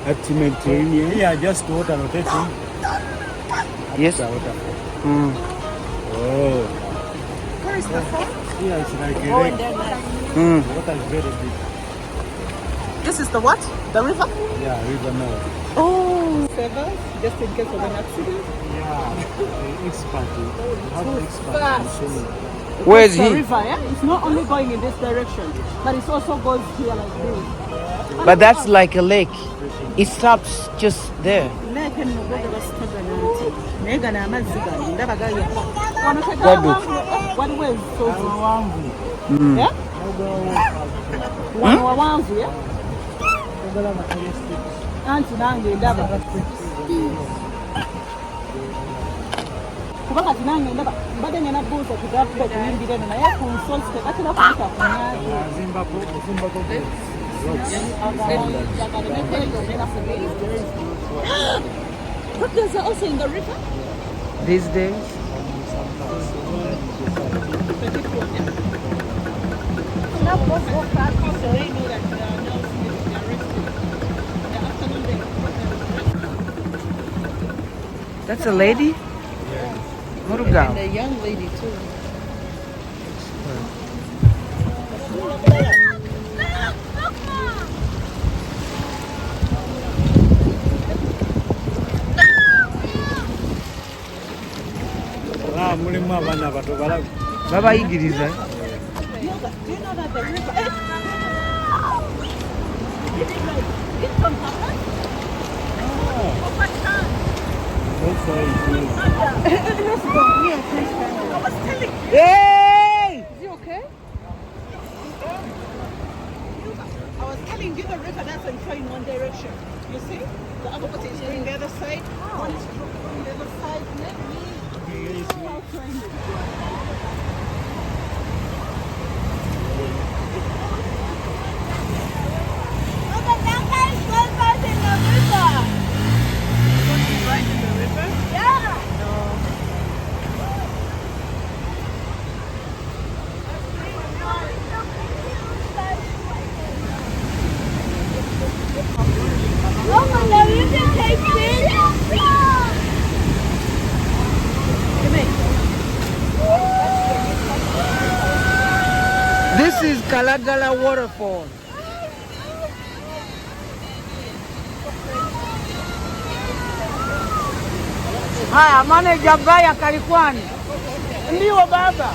Ultimately, yeah, just water rotating. Yes. Waterfall. Oh. Where is the fall? Yeah, it's like a lake. Mm. The water is very deep. This is the what? The river? Yeah, river now. Oh. Savers, just in case of an accident. Yeah, the expert. You have the expert. Fast. Where is The he? river, yeah? It's not only going in this direction, but it also goes here like this. But that's like a lake. It stops just there. Lake and Muwonge Augustine. Mega na amazzi gano ndaba gayoka. Waliwo ensozi. Yeah? Wano wawanvu, yeah? Anti nange ndaba. Kuba kati nange ndaba mbadde ngenda buuza kugafuba okuyimbira eno naye ku nsozi tekatera kuyita ku nnyanja. What does that also in the river? These days? That's a lady? And a young lady too. Mulimu abaana bato balabi. Babayigiriza. Do you know that the river it comes up? That's why it's good. Let's go. We are Christian. I was telling you. Hey! Is he okay? I was telling you the river doesn't flow in one direction. You see? The other water is going the other side. One is going the other side. Let me. I'll train you. This is Kalagala Waterfall. Haya, manager Baya Kalikwani. Ndio baba.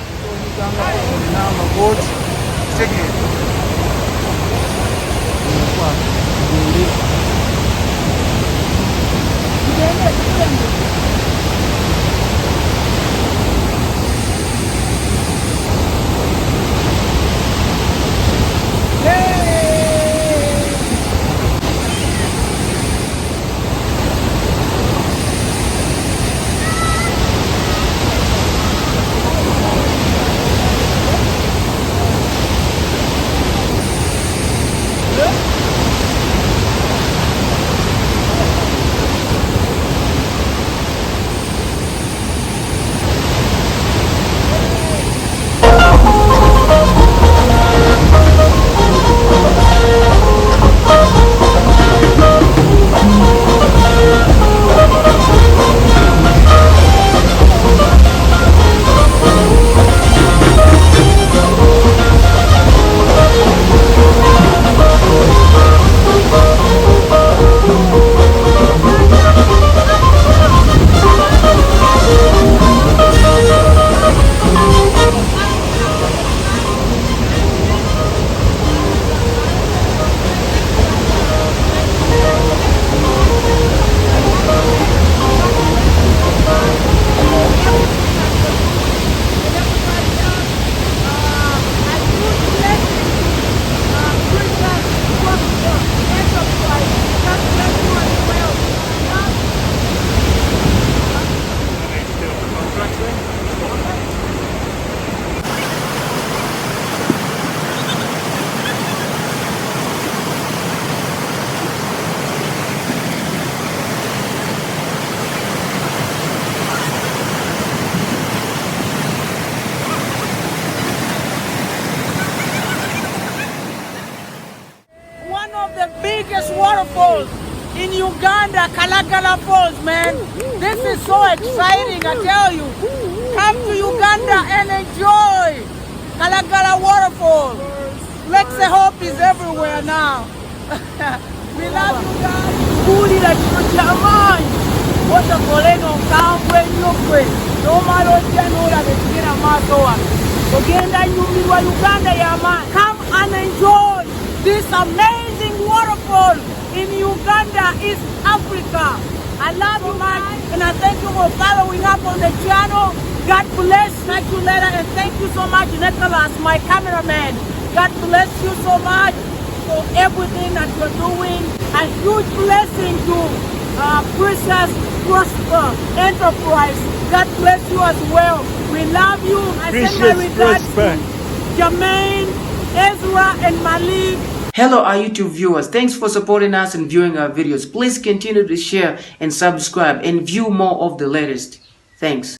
Uganda, Kalagala Falls, man. This is so exciting, I tell you. Come to Uganda and enjoy Kalagala Waterfall. Flexi Hope is everywhere now. We love you guys. Kulira kino ky'amaanyi. Waterfall eno nkambwe nnyo ggwe. N'omala ojja n'olaba ekigera maaso wano. Ogenda nnyumirwa Uganda y'amaanyi. Come and enjoy this amazing waterfall in Uganda, East Africa. I love you much, and I thank you for following up on the channel. God bless. Catch you later, and thank you so much, Nicholas, my cameraman. God bless you so much for everything that you're doing. A huge blessing to Princess Prosper Enterprise. God bless you as well. We love you. I send my regards to Jermaine, Ezra, and Malik. Hello our YouTube viewers, thanks for supporting us and viewing our videos. Please continue to share and subscribe and view more of the latest. Thanks.